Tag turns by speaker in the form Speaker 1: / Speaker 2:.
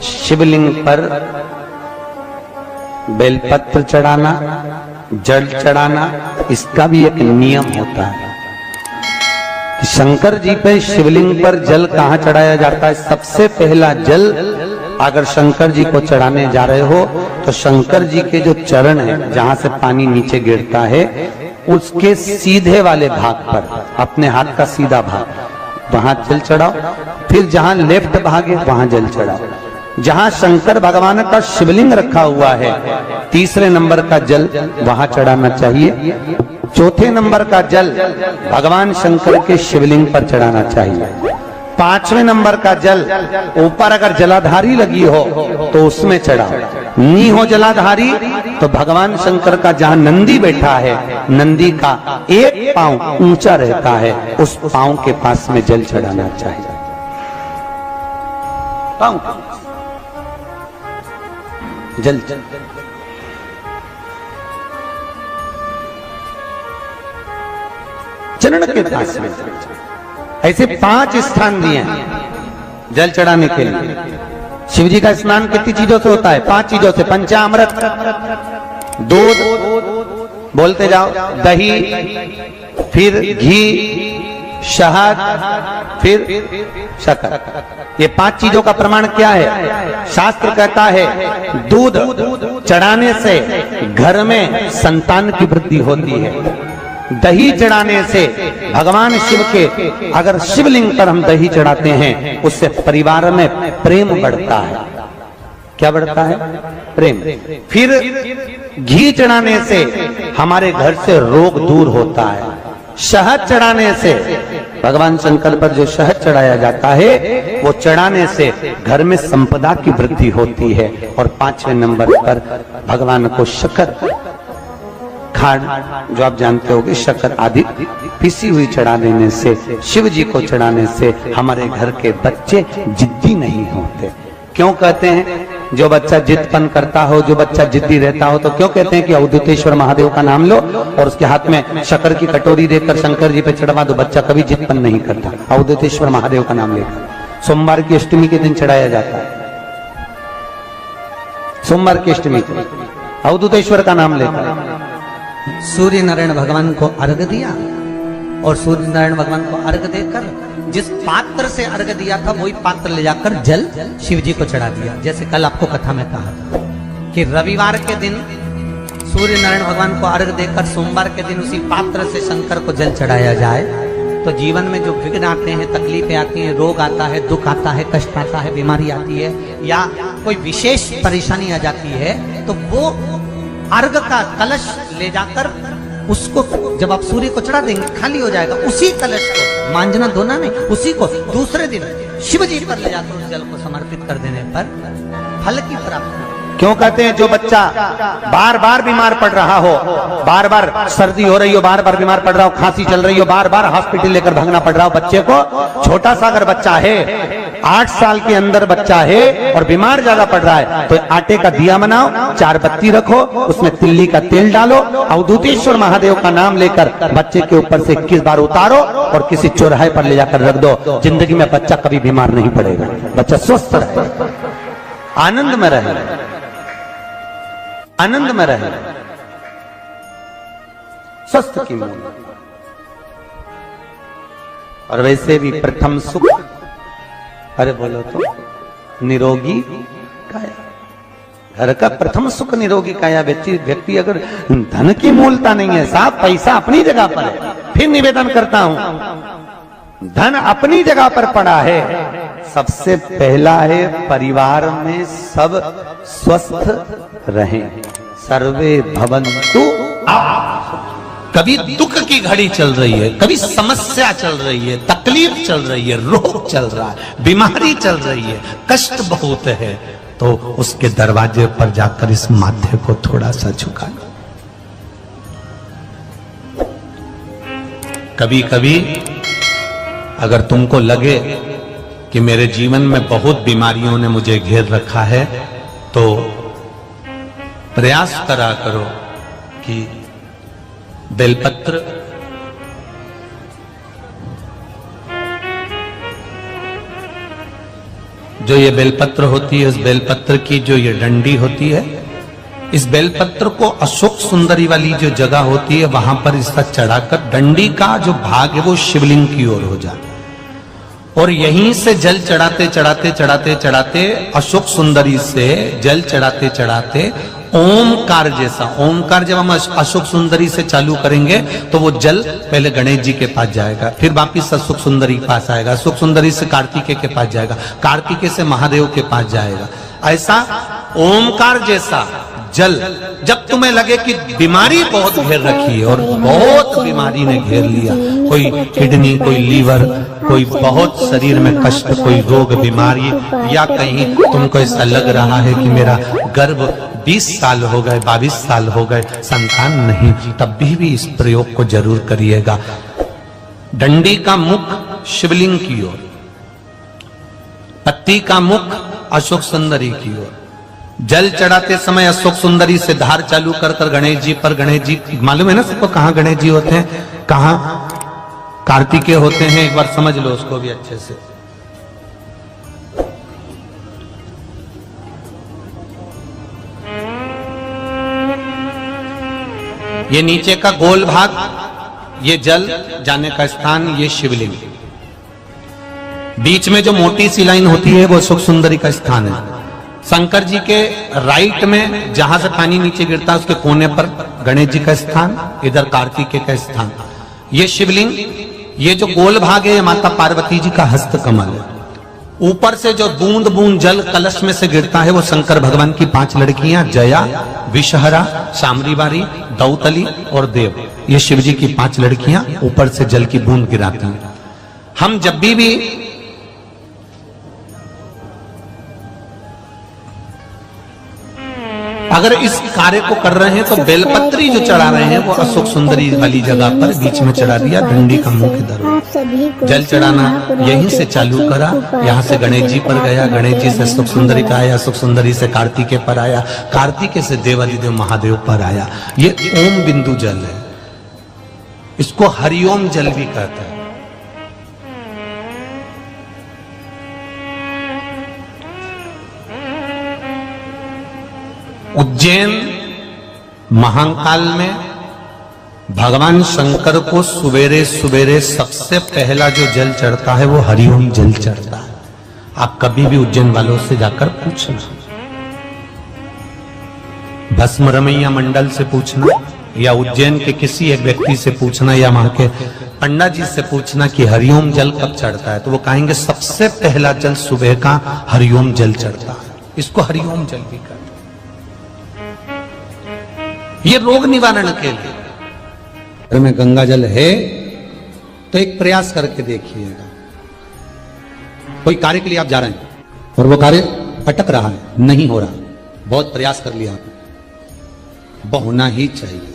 Speaker 1: शिवलिंग पर बेलपत्र चढ़ाना, जल चढ़ाना, इसका भी एक नियम होता है। शंकर जी पे शिवलिंग पर जल कहाँ चढ़ाया जाता है? सबसे पहला जल अगर शंकर जी को चढ़ाने जा रहे हो तो शंकर जी के जो चरण है, जहां से पानी नीचे गिरता है, उसके सीधे वाले भाग पर, अपने हाथ का सीधा भाग, वहां जल चढ़ाओ। फिर जहां लेफ्ट भाग है वहां जल चढ़ाओ। जहां शंकर भगवान का शिवलिंग रखा हुआ है, तीसरे नंबर का जल वहां चढ़ाना चाहिए। चौथे नंबर का जल भगवान शंकर के शिवलिंग पर चढ़ाना चाहिए। पांचवें नंबर का जल ऊपर अगर जलाधारी लगी हो तो उसमें चढ़ाओ। नी हो जलाधारी तो भगवान शंकर का जहां नंदी बैठा है, नंदी का एक पांव ऊंचा रहता है, उस पांव के पास में जल चढ़ाना चाहिए। पांव जल चरण के पास में। ऐसे 5 स्थान दिए हैं जल चढ़ाने के लिए। शिव जी का स्नान कितनी चीजों से होता है? 5 चीजों से। पंचामृत, दूध, बोलते जाओ, दही, फिर घी, शहद, फिर शक्कर। ये 5 चीजों का प्रमाण क्या है? शास्त्र कहता है दूध चढ़ाने से घर में संतान की वृद्धि होती है। दही चढ़ाने से भगवान शिव के, अगर शिवलिंग पर हम दही चढ़ाते हैं, उससे परिवार में प्रेम बढ़ता है। क्या बढ़ता है? प्रेम। फिर घी चढ़ाने से हमारे घर से रोग दूर होता है। शहद चढ़ाने से, भगवान शंकर पर जो शहद चढ़ाया जाता है, वो चढ़ाने से घर में संपदा की वृद्धि होती है। और 5वें नंबर पर भगवान को शक्कर, खांड, जो आप जानते होंगे, शक्कर आदि पिसी हुई चढ़ा देने से, शिव जी को चढ़ाने से हमारे घर के बच्चे जिद्दी नहीं होते। क्यों कहते हैं? जो बच्चा जिद्दपन करता हो, जो बच्चा जिद्दी रहता हो, तो क्यों कहते हैं कि अवधूतेश्वर महादेव का नाम लो और उसके हाथ में शक्कर की कटोरी देकर शंकर जी पे चढ़वा दो, बच्चा कभी जिद्दपन नहीं करता। अवधूतेश्वर महादेव का नाम लेकर सोमवार की अष्टमी के दिन चढ़ाया जाता है। सोमवार की अष्टमी को अवधूतेश्वर का नाम लेकर सूर्य नारायण भगवान को अर्घ दिया और सूर्य नारायण भगवान को अर्घ देकर जिस पात्र से अर्घ दिया था वही पात्र ले जाकर जल शिव जी को चढ़ा दिया। जैसे कल आपको कथा में कहा था कि रविवार के दिन सूर्य नारायण भगवान को अर्घ देकर सोमवार के दिन उसी पात्र से शंकर को जल चढ़ाया जाए तो जीवन में जो विघ्न आते हैं, तकलीफें आती हैं, रोग आता है, दुख आता है, कष्ट आता है, बीमारी आती है या कोई विशेष परेशानी आ जाती है, तो वो अर्घ का कलश ले जाकर उसको जब आप सूर्य को चढ़ा देंगे खाली हो जाएगा। उसी कलश को मांजना धोना नहीं, उसी को दूसरे दिन शिव जी पर ले जाकर उस जल को समर्पित कर देने पर फल की प्राप्ति। क्यों कहते हैं जो बच्चा बार बार बीमार पड़ रहा हो, बार बार सर्दी हो रही हो, बार बार बीमार पड़ रहा हो, खांसी चल रही हो, बार बार हॉस्पिटल लेकर भागना पड़ रहा हो बच्चे को, छोटा सा अगर बच्चा है, 8 साल के अंदर बच्चा है और बीमार ज्यादा पड़ रहा है, तो आटे का दिया बनाओ, 4 बत्ती रखो, उसमें तिल्ली का तेल डालो, अवधूतेश्वर महादेव का नाम लेकर बच्चे के ऊपर से 21 बार उतारो और किसी चौराहे पर ले जाकर रख दो। जिंदगी में बच्चा कभी बीमार नहीं पड़ेगा, बच्चा स्वस्थ रहे, आनंद में रहे, आनंद में रहे, स्वस्थ की मूल। और वैसे भी प्रथम सुख, अरे बोलो तो, निरोगी काया। घर का प्रथम सुख निरोगी काया। व्यक्ति अगर धन की मूलता नहीं है, साहब पैसा अपनी जगह पर है, फिर निवेदन करता हूं, धन अपनी जगह पर पड़ा है, सबसे पहला है परिवार में सब स्वस्थ रहें, सर्वे भवन्तु। कभी दुख की घड़ी चल रही है, कभी समस्या चल रही है, तकलीफ चल रही है, रोग चल रहा है, बीमारी चल रही है, कष्ट बहुत है, तो उसके दरवाजे पर जाकर इस माथे को थोड़ा सा झुका लो। कभी कभी अगर तुमको लगे कि मेरे जीवन में बहुत बीमारियों ने मुझे घेर रखा है, तो प्रयास करा करो कि बेलपत्र, जो ये बेलपत्र होती है, इस बेलपत्र की जो ये डंडी होती है, इस बेलपत्र को अशोक सुंदरी वाली जो जगह होती है वहां पर इसका चढ़ाकर डंडी का जो भाग है वो शिवलिंग की ओर हो जाए और यहीं से जल चढ़ाते चढ़ाते चढ़ाते चढ़ाते अशोक सुंदरी से जल चढ़ाते चढ़ाते ओमकार जैसा, ओमकार जब हम अशोक सुंदरी से चालू करेंगे तो वो जल पहले गणेश जी के पास जाएगा, फिर वापिस अशोक सुंदरी के पास आएगा, अशोक सुंदरी से कार्तिकेय के पास जाएगा, कार्तिकेय से महादेव के पास जाएगा। ऐसा ओमकार जैसा जल जब तुम्हें लगे कि बीमारी बहुत घेर रखी है और बहुत बीमारी ने घेर लिया, कोई किडनी, कोई लीवर, कोई बहुत शरीर में कष्ट, कोई रोग बीमारी, या कहीं तुमको ऐसा लग रहा है कि मेरा गर्भ 20 साल हो गए, 22 साल हो गए, संतान नहीं, तब भी इस प्रयोग को जरूर करिएगा। डंडी का मुख शिवलिंग की ओर, पत्ती का मुख अशोक सुंदरी की ओर, जल चढ़ाते समय अशोक सुंदरी से धार चालू कर कर गणेश जी पर, गणेश जी मालूम है ना सबको कहां गणेश जी होते हैं, कहां कार्तिकेय होते हैं, एक बार समझ लो उसको भी अच्छे से। ये नीचे का गोल भाग, ये जल जाने का स्थान, ये शिवलिंग, बीच में जो मोटी सी लाइन होती है वो अशोक सुंदरी का स्थान है। शंकर जी के राइट में जहां से पानी नीचे गिरता है उसके कोने पर गणेश जी का स्थान, इधर कार्तिकेय का स्थान। ये शिवलिंग, ये जो गोल भाग है ये माता पार्वती जी का हस्त कमल है। ऊपर से जो बूंद बूंद जल कलश में से गिरता है वो शंकर भगवान की 5 लड़कियां, जया, विषहरा, शामरीवारी, दौतली और देव, ये शिव जी की 5 लड़कियां ऊपर से जल की बूंद गिराती हैं। हम जब भी अगर इस कार्य को कर रहे हैं तो बेलपत्री जो चढ़ा रहे हैं वो अशोक सुंदरी वाली जगह पर बीच में चढ़ा दिया, डंडी का मुख इधर, जल चढ़ाना यहीं से चालू करा, यहाँ से गणेश जी पर गया, गणेश जी से अशोक सुंदरी का आया, अशोक सुंदरी से कार्तिकेय पर आया, कार्तिकेय से देवादिदेव महादेव पर आया। ये ओम बिंदु जल है, इसको हरिओम जल भी कहते हैं। उज्जैन महाकाल में भगवान शंकर को सवेरे सवेरे सबसे पहला जो जल चढ़ता है वो हरिओम जल चढ़ता है। आप कभी भी उज्जैन वालों से जाकर पूछना, भस्म रमैया मंडल से पूछना या उज्जैन के किसी एक व्यक्ति से पूछना या वहां के पंडा जी से पूछना कि हरिओम जल कब चढ़ता है, तो वो कहेंगे सबसे पहला जल सुबह का हरिओम जल चढ़ता है। इसको हरिओम जल भी कहते हैं। ये रोग निवारण के लिए घर में गंगा जल है तो एक प्रयास करके देखिएगा। कोई कार्य के लिए आप जा रहे हैं और वो कार्य अटक रहा है, नहीं हो रहा, बहुत प्रयास कर लिया आपने, होना ही चाहिए।